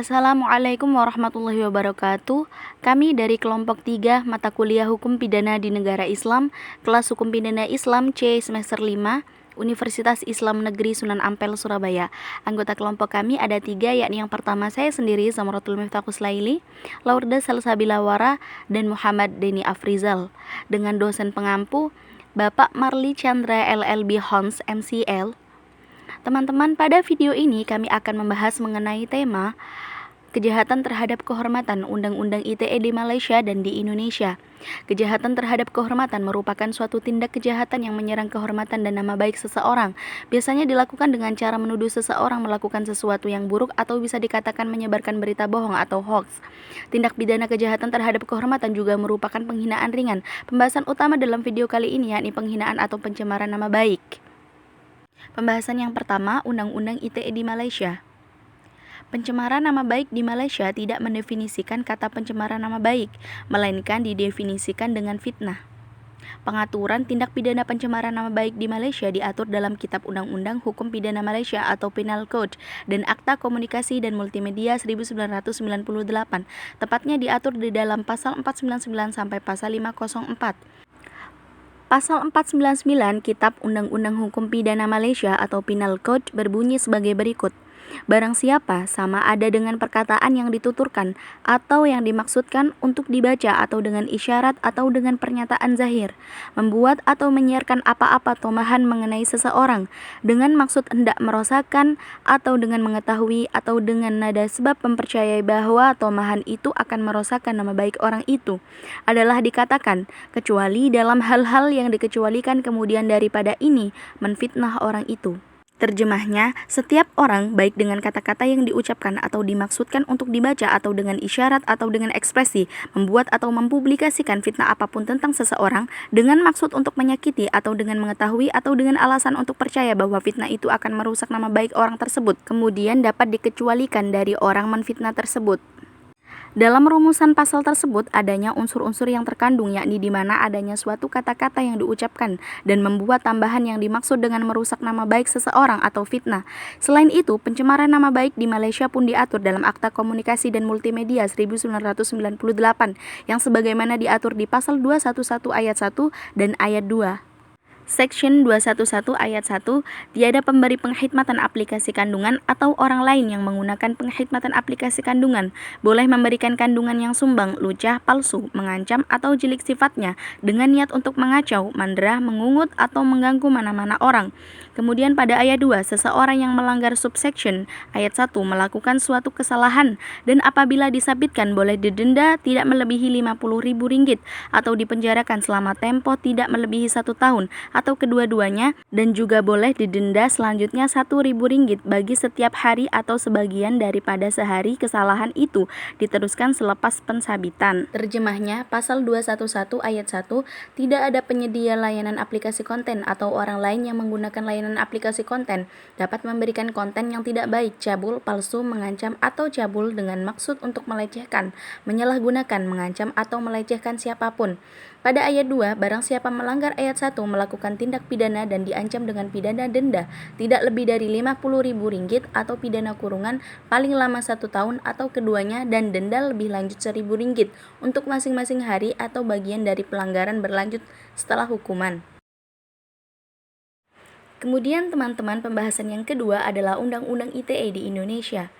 Assalamualaikum warahmatullahi wabarakatuh. Kami dari kelompok 3 mata kuliah Hukum Pidana di Negara Islam, kelas Hukum Pidana Islam C semester 5, Universitas Islam Negeri Sunan Ampel, Surabaya. Anggota kelompok kami ada 3, yakni yang pertama saya sendiri, Zamratul Miftah Kuslaili, Laurda Salsabila Wara, dan Muhammad Deni Afrizal. Dengan dosen pengampu, Bapak Marli Chandra LLB Hons MCL. Teman-teman, pada video ini kami akan membahas mengenai tema kejahatan terhadap kehormatan Undang-Undang ITE di Malaysia dan di Indonesia. Kejahatan terhadap kehormatan merupakan suatu tindak kejahatan yang menyerang kehormatan dan nama baik seseorang. Biasanya dilakukan dengan cara menuduh seseorang melakukan sesuatu yang buruk atau bisa dikatakan menyebarkan berita bohong atau hoax. Tindak pidana kejahatan terhadap kehormatan juga merupakan penghinaan ringan. Pembahasan utama dalam video kali ini yakni penghinaan atau pencemaran nama baik. Pembahasan yang pertama, Undang-Undang ITE di Malaysia. Pencemaran nama baik di Malaysia tidak mendefinisikan kata pencemaran nama baik, melainkan didefinisikan dengan fitnah. Pengaturan tindak pidana pencemaran nama baik di Malaysia diatur dalam Kitab Undang-Undang Hukum Pidana Malaysia atau Penal Code dan Akta Komunikasi dan Multimedia 1998. Tepatnya diatur di dalam pasal 499 sampai pasal 504. Pasal 499 Kitab Undang-Undang Hukum Pidana Malaysia atau Penal Code berbunyi sebagai berikut. Barang siapa sama ada dengan perkataan yang dituturkan atau yang dimaksudkan untuk dibaca atau dengan isyarat atau dengan pernyataan zahir, membuat atau menyiarkan apa-apa tomahan mengenai seseorang dengan maksud hendak merosakkan atau dengan mengetahui atau dengan nada sebab mempercayai bahwa tomahan itu akan merosakkan nama baik orang itu, adalah dikatakan, kecuali dalam hal-hal yang dikecualikan kemudian daripada ini, menfitnah orang itu. Terjemahnya, setiap orang, baik dengan kata-kata yang diucapkan atau dimaksudkan untuk dibaca atau dengan isyarat atau dengan ekspresi, membuat atau mempublikasikan fitnah apapun tentang seseorang dengan maksud untuk menyakiti atau dengan mengetahui atau dengan alasan untuk percaya bahwa fitnah itu akan merusak nama baik orang tersebut, kemudian dapat dikecualikan dari orang menfitnah tersebut. Dalam rumusan pasal tersebut adanya unsur-unsur yang terkandung, yakni di mana adanya suatu kata-kata yang diucapkan dan membuat tambahan yang dimaksud dengan merusak nama baik seseorang atau fitnah. Selain itu, pencemaran nama baik di Malaysia pun diatur dalam Akta Komunikasi dan Multimedia 1998 yang sebagaimana diatur di pasal 211 ayat 1 dan ayat 2. Section 211 ayat 1, tiada pemberi pengkhidmatan aplikasi kandungan atau orang lain yang menggunakan pengkhidmatan aplikasi kandungan boleh memberikan kandungan yang sumbang, lucah, palsu, mengancam atau jelik sifatnya dengan niat untuk mengacau, mandera, mengungut atau mengganggu mana-mana orang. Kemudian pada ayat 2, seseorang yang melanggar subsection ayat 1 melakukan suatu kesalahan dan apabila disabitkan boleh didenda tidak melebihi Rp50.000 atau dipenjarakan selama tempo tidak melebihi 1 tahun atau kedua-duanya, dan juga boleh didenda selanjutnya Rp1.000 bagi setiap hari atau sebagian daripada sehari kesalahan itu diteruskan selepas pensabitan. Terjemahnya, pasal 211 ayat 1, tidak ada penyedia layanan aplikasi konten atau orang lain yang menggunakan layanan aplikasi konten dapat memberikan konten yang tidak baik, cabul, palsu, mengancam atau cabul dengan maksud untuk melecehkan, menyalahgunakan, mengancam atau melecehkan siapapun. Pada ayat 2, barang siapa melanggar ayat 1 melakukan tindak pidana dan diancam dengan pidana denda tidak lebih dari Rp50.000 atau pidana kurungan paling lama 1 tahun atau keduanya dan denda lebih lanjut Rp1.000 untuk masing-masing hari atau bagian dari pelanggaran berlanjut setelah hukuman. Kemudian teman-teman, pembahasan yang kedua adalah Undang-Undang ITE di Indonesia.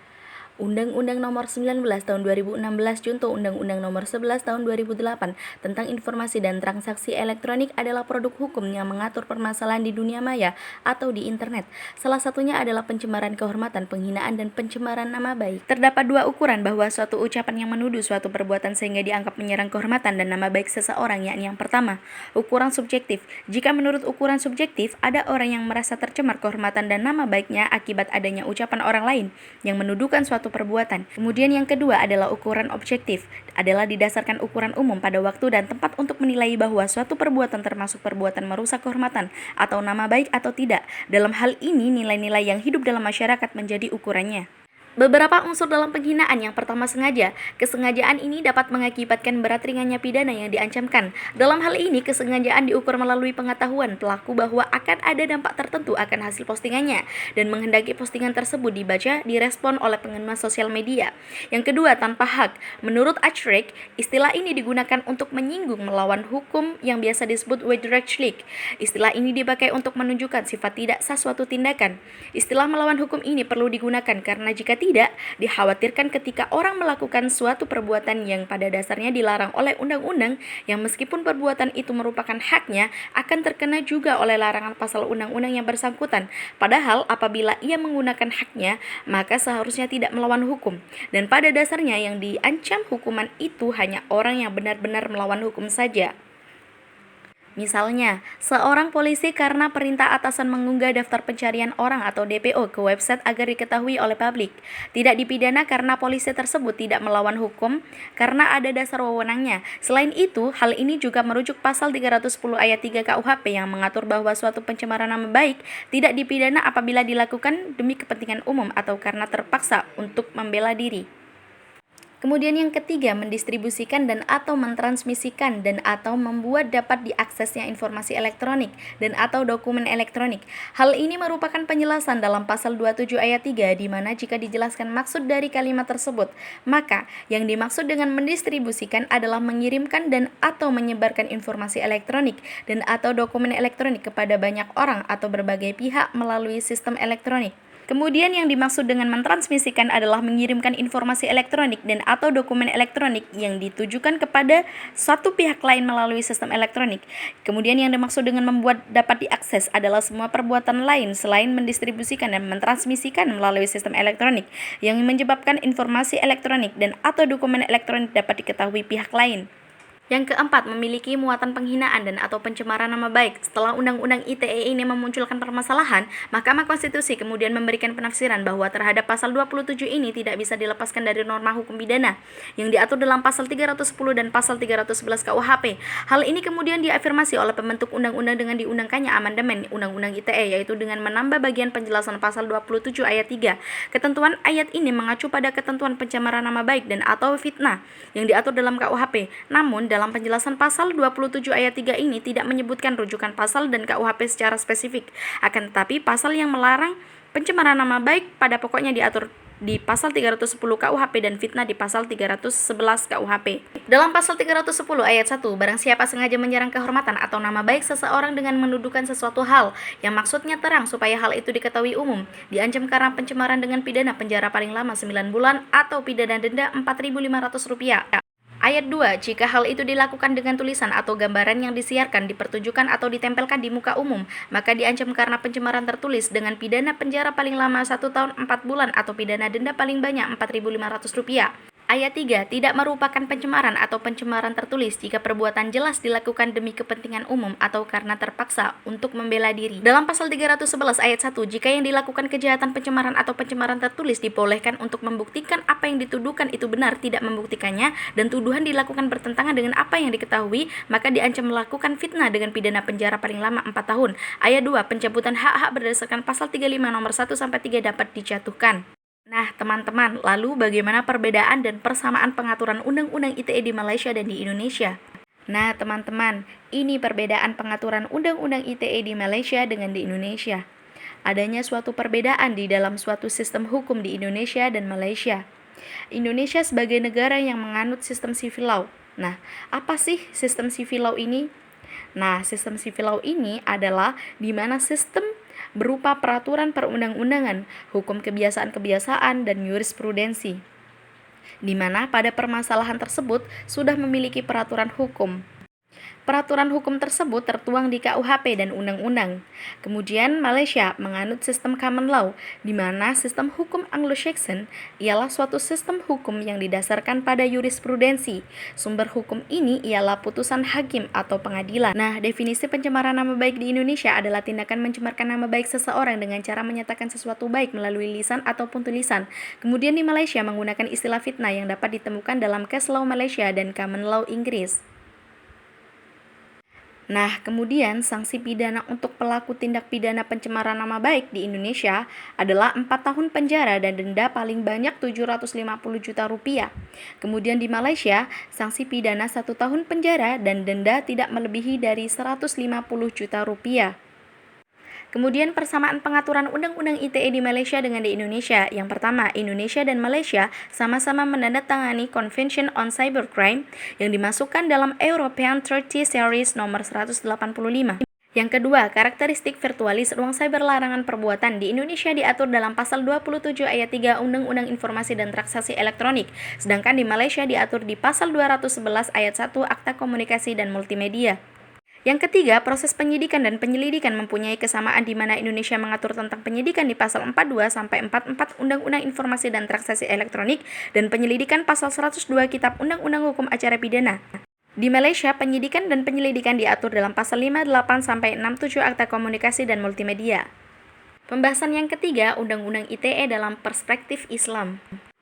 Undang-Undang Nomor 19 Tahun 2016 Junto Undang-Undang Nomor 11 Tahun 2008 tentang Informasi dan Transaksi Elektronik adalah produk hukum yang mengatur permasalahan di dunia maya atau di internet. Salah satunya adalah pencemaran kehormatan, penghinaan, dan pencemaran nama baik. Terdapat 2 ukuran bahwa suatu ucapan yang menuduh suatu perbuatan sehingga dianggap menyerang kehormatan dan nama baik seseorang, yakni yang pertama, ukuran subjektif. Jika menurut ukuran subjektif, ada orang yang merasa tercemar kehormatan dan nama baiknya akibat adanya ucapan orang lain yang menuduhkan suatu perbuatan. Kemudian yang kedua adalah ukuran objektif, adalah didasarkan ukuran umum pada waktu dan tempat untuk menilai bahwa suatu perbuatan termasuk perbuatan merusak kehormatan atau nama baik atau tidak. Dalam hal ini, nilai-nilai yang hidup dalam masyarakat menjadi ukurannya. Beberapa unsur dalam penghinaan. Yang pertama, sengaja. Kesengajaan ini dapat mengakibatkan berat ringannya pidana yang diancamkan. Dalam hal ini, kesengajaan diukur melalui pengetahuan pelaku bahwa akan ada dampak tertentu akan hasil postingannya dan menghendaki postingan tersebut dibaca, direspon oleh pengguna sosial media. Yang kedua, tanpa hak. Menurut Achrick, istilah ini digunakan untuk menyinggung melawan hukum yang biasa disebut widerrechtlich. Istilah ini dipakai untuk menunjukkan sifat tidak sah suatu tindakan. Istilah melawan hukum ini perlu digunakan karena jika tidak, dikhawatirkan ketika orang melakukan suatu perbuatan yang pada dasarnya dilarang oleh undang-undang, yang meskipun perbuatan itu merupakan haknya, akan terkena juga oleh larangan pasal undang-undang yang bersangkutan. Padahal apabila ia menggunakan haknya, maka seharusnya tidak melawan hukum. Dan pada dasarnya yang diancam hukuman itu hanya orang yang benar-benar melawan hukum saja. Misalnya, seorang polisi karena perintah atasan mengunggah daftar pencarian orang atau DPO ke website agar diketahui oleh publik, tidak dipidana karena polisi tersebut tidak melawan hukum karena ada dasar wewenangnya. Selain itu, hal ini juga merujuk pasal 310 ayat 3 KUHP yang mengatur bahwa suatu pencemaran nama baik tidak dipidana apabila dilakukan demi kepentingan umum atau karena terpaksa untuk membela diri. Kemudian yang ketiga, mendistribusikan dan atau mentransmisikan dan atau membuat dapat diaksesnya informasi elektronik dan atau dokumen elektronik. Hal ini merupakan penjelasan dalam pasal 27 ayat 3 di mana jika dijelaskan maksud dari kalimat tersebut, maka yang dimaksud dengan mendistribusikan adalah mengirimkan dan atau menyebarkan informasi elektronik dan atau dokumen elektronik kepada banyak orang atau berbagai pihak melalui sistem elektronik. Kemudian yang dimaksud dengan mentransmisikan adalah mengirimkan informasi elektronik dan atau dokumen elektronik yang ditujukan kepada suatu pihak lain melalui sistem elektronik. Kemudian yang dimaksud dengan membuat dapat diakses adalah semua perbuatan lain selain mendistribusikan dan mentransmisikan melalui sistem elektronik yang menyebabkan informasi elektronik dan atau dokumen elektronik dapat diketahui pihak lain. Yang keempat, memiliki muatan penghinaan dan atau pencemaran nama baik. Setelah Undang-Undang ITE ini memunculkan permasalahan, Mahkamah Konstitusi kemudian memberikan penafsiran bahwa terhadap pasal 27 ini tidak bisa dilepaskan dari norma hukum pidana yang diatur dalam pasal 310 dan pasal 311 KUHP. Hal ini kemudian diafirmasi oleh pembentuk undang-undang dengan diundangkannya amandemen Undang-Undang ITE, yaitu dengan menambah bagian penjelasan pasal 27 ayat 3. Ketentuan ayat ini mengacu pada ketentuan pencemaran nama baik dan atau fitnah yang diatur dalam KUHP. Namun, dalam penjelasan pasal 27 ayat 3 ini tidak menyebutkan rujukan pasal dan KUHP secara spesifik. Akan tetapi pasal yang melarang pencemaran nama baik pada pokoknya diatur di pasal 310 KUHP dan fitnah di pasal 311 KUHP. Dalam pasal 310 ayat 1, barang siapa sengaja menyerang kehormatan atau nama baik seseorang dengan menuduhkan sesuatu hal yang maksudnya terang supaya hal itu diketahui umum, diancam karena pencemaran dengan pidana penjara paling lama 9 bulan atau pidana denda Rp4.500. Ayat 2, jika hal itu dilakukan dengan tulisan atau gambaran yang disiarkan, dipertunjukkan atau ditempelkan di muka umum, maka diancam karena pencemaran tertulis dengan pidana penjara paling lama 1 tahun 4 bulan atau pidana denda paling banyak Rp4.500. Ayat 3, tidak merupakan pencemaran atau pencemaran tertulis jika perbuatan jelas dilakukan demi kepentingan umum atau karena terpaksa untuk membela diri. Dalam pasal 311 ayat 1, jika yang dilakukan kejahatan pencemaran atau pencemaran tertulis dibolehkan untuk membuktikan apa yang dituduhkan itu benar, tidak membuktikannya, dan tuduhan dilakukan bertentangan dengan apa yang diketahui, maka diancam melakukan fitnah dengan pidana penjara paling lama 4 tahun. Ayat 2, pencabutan hak-hak berdasarkan pasal 35 nomor 1-3 dapat dijatuhkan. Nah, teman-teman, lalu bagaimana perbedaan dan persamaan pengaturan Undang-Undang ITE di Malaysia dan di Indonesia? Nah, teman-teman, ini perbedaan pengaturan Undang-Undang ITE di Malaysia dengan di Indonesia. Adanya suatu perbedaan di dalam suatu sistem hukum di Indonesia dan Malaysia. Indonesia sebagai negara yang menganut sistem civil law. Nah, apa sih sistem civil law ini? Nah, sistem civil law ini adalah di mana sistem berupa peraturan perundang-undangan, hukum kebiasaan-kebiasaan, dan jurisprudensi, di mana pada permasalahan tersebut sudah memiliki peraturan hukum. Peraturan hukum tersebut tertuang di KUHP dan undang-undang. Kemudian Malaysia menganut sistem common law, di mana sistem hukum Anglo-Saxon ialah suatu sistem hukum yang didasarkan pada jurisprudensi. Sumber hukum ini ialah putusan hakim atau pengadilan. Nah, definisi pencemaran nama baik di Indonesia adalah tindakan mencemarkan nama baik seseorang dengan cara menyatakan sesuatu baik melalui lisan ataupun tulisan. Kemudian di Malaysia menggunakan istilah fitnah yang dapat ditemukan dalam Case Law Malaysia dan Common Law Inggris. Nah, kemudian sanksi pidana untuk pelaku tindak pidana pencemaran nama baik di Indonesia adalah 4 tahun penjara dan denda paling banyak 750 juta rupiah. Kemudian di Malaysia, sanksi pidana 1 tahun penjara dan denda tidak melebihi dari 150 juta rupiah. Kemudian persamaan pengaturan Undang-Undang ITE di Malaysia dengan di Indonesia. Yang pertama, Indonesia dan Malaysia sama-sama menandatangani Convention on Cybercrime yang dimasukkan dalam European Treaty Series nomor 185. Yang kedua, karakteristik virtualis ruang cyber larangan perbuatan di Indonesia diatur dalam pasal 27 ayat 3 Undang-Undang Informasi dan Transaksi Elektronik, sedangkan di Malaysia diatur di pasal 211 ayat 1 Akta Komunikasi dan Multimedia. Yang ketiga, proses penyidikan dan penyelidikan mempunyai kesamaan di mana Indonesia mengatur tentang penyidikan di pasal 42 sampai 44 Undang-Undang Informasi dan Transaksi Elektronik dan penyelidikan pasal 102 Kitab Undang-Undang Hukum Acara Pidana. Di Malaysia, penyidikan dan penyelidikan diatur dalam pasal 58 sampai 67 Akta Komunikasi dan Multimedia. Pembahasan yang ketiga, Undang-Undang ITE dalam perspektif Islam.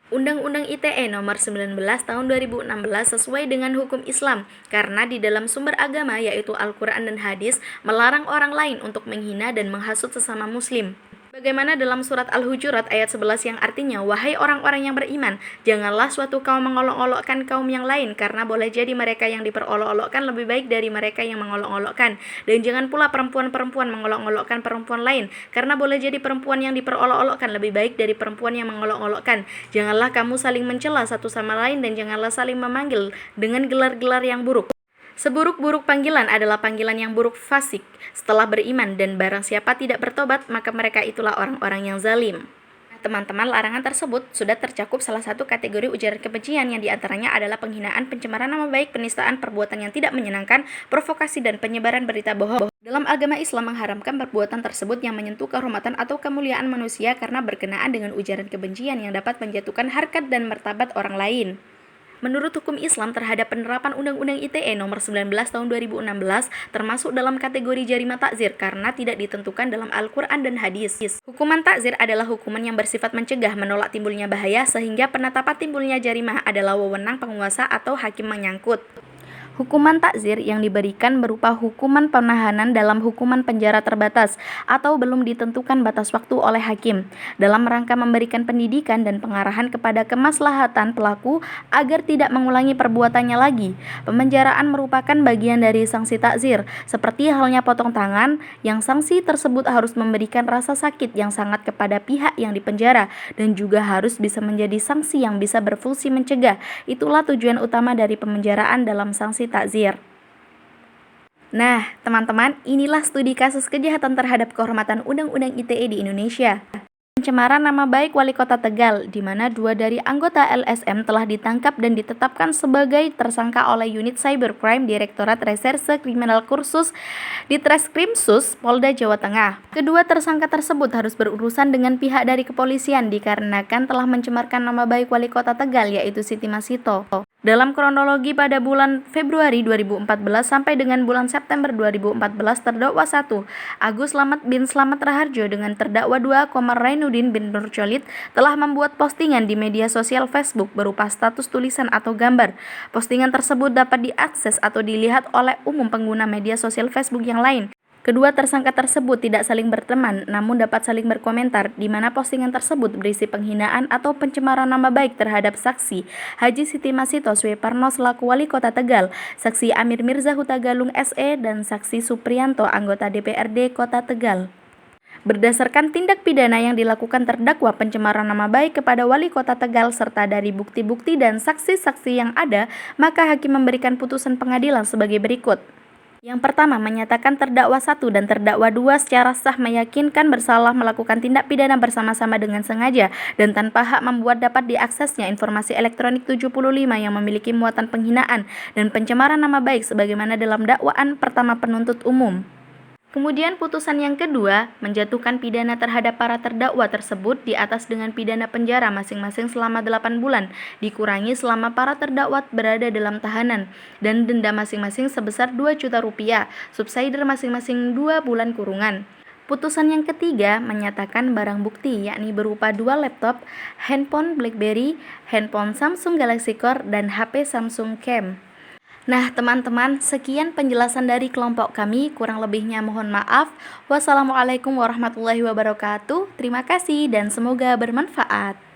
Undang-Undang ITE nomor 19 tahun 2016 sesuai dengan hukum Islam karena di dalam sumber agama yaitu Al-Quran dan Hadis melarang orang lain untuk menghina dan menghasut sesama muslim. Bagaimana dalam surat Al-Hujurat ayat 11 yang artinya, wahai orang-orang yang beriman, janganlah suatu kaum mengolok-olokkan kaum yang lain karena boleh jadi mereka yang diperolok-olokkan lebih baik dari mereka yang mengolok-olokkan. Dan jangan pula perempuan-perempuan mengolok-olokkan perempuan lain karena boleh jadi perempuan yang diperolok-olokkan lebih baik dari perempuan yang mengolok-olokkan. Janganlah kamu saling mencela satu sama lain dan janganlah saling memanggil dengan gelar-gelar yang buruk. Seburuk-buruk panggilan adalah panggilan yang buruk fasik setelah beriman dan barang siapa tidak bertobat maka mereka itulah orang-orang yang zalim. Teman-teman, larangan tersebut sudah tercakup salah satu kategori ujaran kebencian yang diantaranya adalah penghinaan, pencemaran nama baik, penistaan, perbuatan yang tidak menyenangkan, provokasi dan penyebaran berita bohong. Dalam agama Islam mengharamkan perbuatan tersebut yang menyentuh kehormatan atau kemuliaan manusia karena berkenaan dengan ujaran kebencian yang dapat menjatuhkan harkat dan martabat orang lain. Menurut hukum Islam terhadap penerapan Undang-Undang ITE nomor 19 tahun 2016 termasuk dalam kategori jarima takzir karena tidak ditentukan dalam Al-Quran dan Hadis. Hukuman takzir adalah hukuman yang bersifat mencegah menolak timbulnya bahaya sehingga penetapan timbulnya jarimah adalah wewenang penguasa atau hakim menyangkut. Hukuman takzir yang diberikan berupa hukuman penahanan dalam hukuman penjara terbatas atau belum ditentukan batas waktu oleh hakim dalam rangka memberikan pendidikan dan pengarahan kepada kemaslahatan pelaku agar tidak mengulangi perbuatannya lagi. Pemenjaraan merupakan bagian dari sanksi takzir, seperti halnya potong tangan yang sanksi tersebut harus memberikan rasa sakit yang sangat kepada pihak yang dipenjara dan juga harus bisa menjadi sanksi yang bisa berfungsi mencegah. Itulah tujuan utama dari pemenjaraan dalam sanksi takzir. Nah, teman-teman, inilah studi kasus kejahatan terhadap kehormatan Undang-Undang ITE di Indonesia. Pencemaran nama baik Wali Kota Tegal, di mana 2 dari anggota LSM telah ditangkap dan ditetapkan sebagai tersangka oleh Unit Cybercrime Direktorat Reserse Kriminal Khusus Ditreskrimsus Polda Jawa Tengah. Kedua tersangka tersebut harus berurusan dengan pihak dari kepolisian dikarenakan telah mencemarkan nama baik Wali Kota Tegal yaitu Siti Masito. Dalam kronologi pada bulan Februari 2014 sampai dengan bulan September 2014 terdakwa 1 Agus Slamet bin Slamet Raharjo dengan terdakwa 2 Komar Rainuddin bin Nurcholid telah membuat postingan di media sosial Facebook berupa status tulisan atau gambar. Postingan tersebut dapat diakses atau dilihat oleh umum pengguna media sosial Facebook yang lain. Kedua tersangka tersebut tidak saling berteman, namun dapat saling berkomentar, di mana postingan tersebut berisi penghinaan atau pencemaran nama baik terhadap saksi Haji Siti Masito Sueparno selaku Wali Kota Tegal, saksi Amir Mirza Huta Galung SE, dan saksi Supriyanto anggota DPRD Kota Tegal. Berdasarkan tindak pidana yang dilakukan terdakwa pencemaran nama baik kepada Wali Kota Tegal serta dari bukti-bukti dan saksi-saksi yang ada, maka hakim memberikan putusan pengadilan sebagai berikut. Yang pertama, menyatakan terdakwa 1 dan terdakwa 2 secara sah meyakinkan bersalah melakukan tindak pidana bersama-sama dengan sengaja dan tanpa hak membuat dapat diaksesnya informasi elektronik 75 yang memiliki muatan penghinaan dan pencemaran nama baik sebagaimana dalam dakwaan pertama penuntut umum. Kemudian putusan yang kedua, menjatuhkan pidana terhadap para terdakwa tersebut di atas dengan pidana penjara masing-masing selama 8 bulan, dikurangi selama para terdakwa berada dalam tahanan, dan denda masing-masing sebesar 2 juta rupiah, subsidiar masing-masing 2 bulan kurungan. Putusan yang ketiga menyatakan barang bukti yakni berupa 2 laptop, handphone BlackBerry, handphone Samsung Galaxy Core, dan HP Samsung Cam. Nah, teman-teman, sekian penjelasan dari kelompok kami. Kurang lebihnya mohon maaf. Wassalamualaikum warahmatullahi wabarakatuh. Terima kasih dan semoga bermanfaat.